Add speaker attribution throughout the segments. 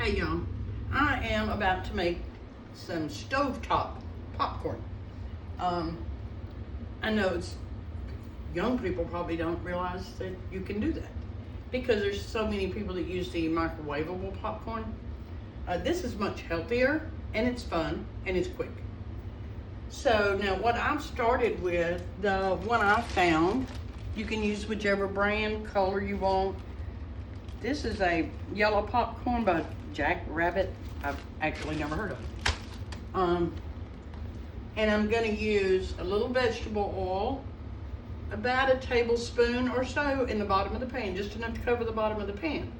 Speaker 1: Hey y'all, I am about to make some stovetop popcorn. I know it's young people probably don't realize that you can do that because there's so many people that use the microwavable popcorn. This is much healthier and it's fun and it's quick. So now what I've started with, the one I found, you can use whichever brand, color you want. This is a yellow popcorn by Jack Rabbit. I've actually never heard of it. And I'm gonna use a little vegetable oil, about a tablespoon or so in the bottom of the pan, just enough to cover the bottom of the pan.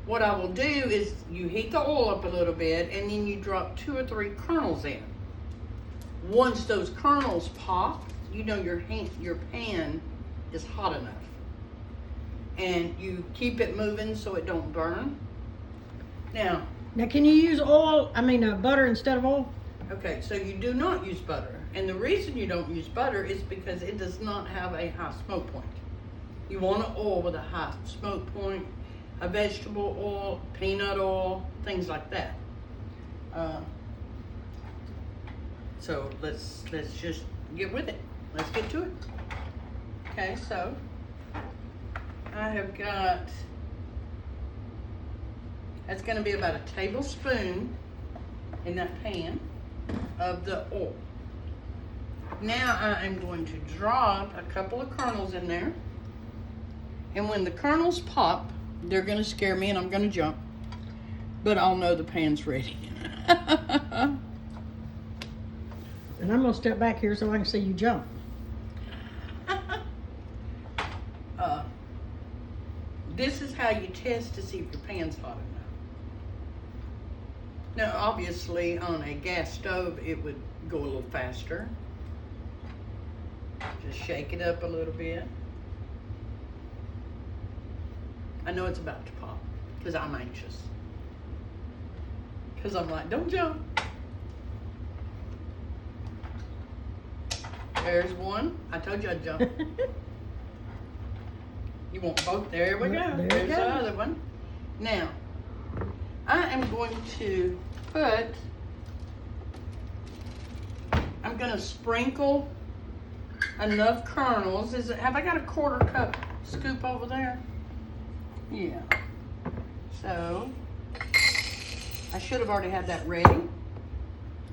Speaker 1: What I will do is you heat the oil up a little bit and then you drop 2 or 3 kernels in. Once those kernels pop, you know your pan is hot enough. And you keep it moving so it don't burn. Now
Speaker 2: can you use butter instead of oil?
Speaker 1: Okay, so you do not use butter. And the reason you don't use butter is because it does not have a high smoke point. You want an oil with a high smoke point, a vegetable oil, peanut oil, things like that. So let's just get with it. Let's get to it. Okay, so I have got, that's gonna be about a tablespoon in that pan of the oil. Now I am going to drop a couple of kernels in there. And when the kernels pop, they're gonna scare me and I'm gonna jump, but I'll know the pan's ready.
Speaker 2: And I'm gonna step back here so I can see you jump.
Speaker 1: This is how you test to see if your pan's hot enough. Now, obviously, on a gas stove, it would go a little faster. Just shake it up a little bit. I know it's about to pop because I'm anxious. Because I'm like, don't jump. There's one. I told you I'd jump. You want both? There we go. There's the other one. Now, I am going to I'm going to sprinkle enough kernels. Have I got a 1/4 cup scoop over there? Yeah. So, I should have already had that ready.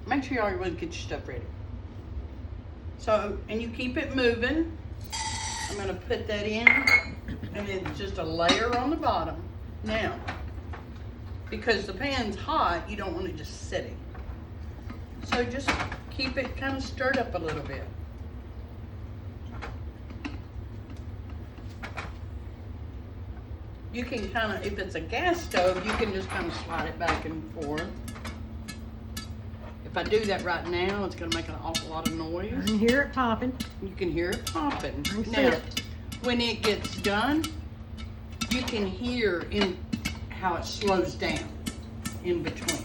Speaker 1: Make sure you already get your stuff ready. So, and you keep it moving. I'm going to put that in, and it's just a layer on the bottom. Now, because the pan's hot, you don't want it just sitting. So just keep it kind of stirred up a little bit. You can kind of, if it's a gas stove, you can just kind of slide it back and forth. If I do that right now, it's going to make an awful lot of noise.
Speaker 2: I can hear it popping.
Speaker 1: You can hear it popping.
Speaker 2: I can see
Speaker 1: Now,
Speaker 2: it.
Speaker 1: when it gets done, you can hear in how it slows down in between.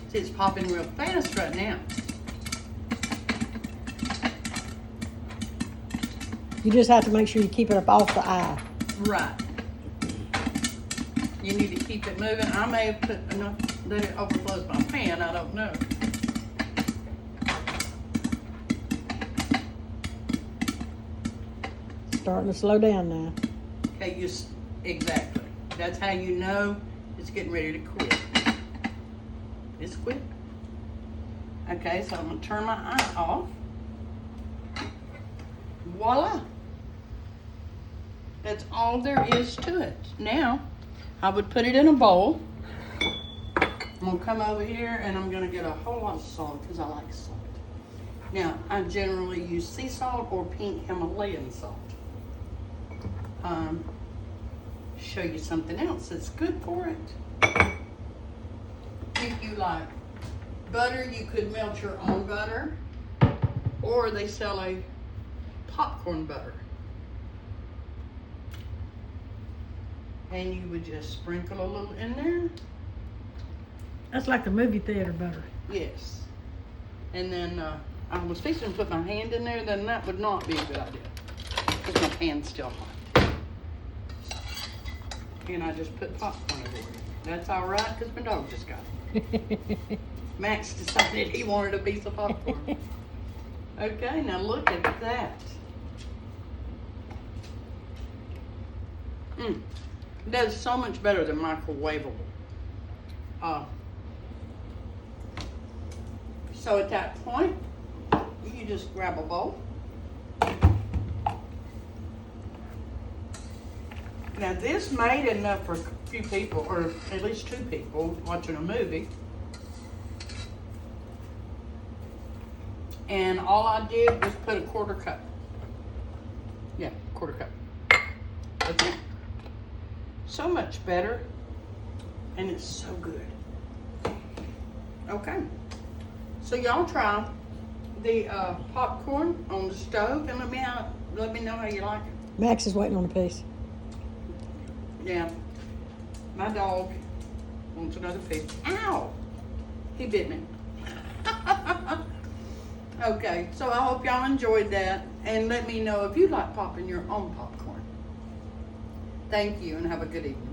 Speaker 1: See, it's popping real fast right now.
Speaker 2: You just have to make sure you keep it up off the eye.
Speaker 1: Right. You need to keep it moving. I may have put enough that it overflows my pan. I don't know.
Speaker 2: Starting to slow down now.
Speaker 1: Okay, exactly. That's how you know it's getting ready to quit. It's quit. Okay, so I'm gonna turn my eye off. Voila. That's all there is to it. Now, I would put it in a bowl. I'm gonna come over here and I'm gonna get a whole lot of salt because I like salt. Now, I generally use sea salt or pink Himalayan salt. Show you something else that's good for it. If you like butter, you could melt your own butter, or they sell a popcorn butter. And you would just sprinkle a little in there.
Speaker 2: That's like the movie theater butter.
Speaker 1: Yes. And then I was fixing to put my hand in there, then that would not be a good idea. Because my pan's still hot. And I just put popcorn over it. That's all right, because my dog just got it. Max decided he wanted a piece of popcorn. Okay, now look at that. It does so much better than microwavable. So at that point, you just grab a bowl. Now this made enough for a few people, or at least 2 people watching a movie. And all I did was put a 1/4 cup. Yeah, 1/4 cup. That's it. So much better, and it's so good. Okay, so y'all try the popcorn on the stove, and let me know how you like it.
Speaker 2: Max is waiting on a piece.
Speaker 1: Yeah, my dog wants another piece. Ow! He bit me. Okay, so I hope y'all enjoyed that, and let me know if you like popping your own popcorn. Thank you, and have a good evening.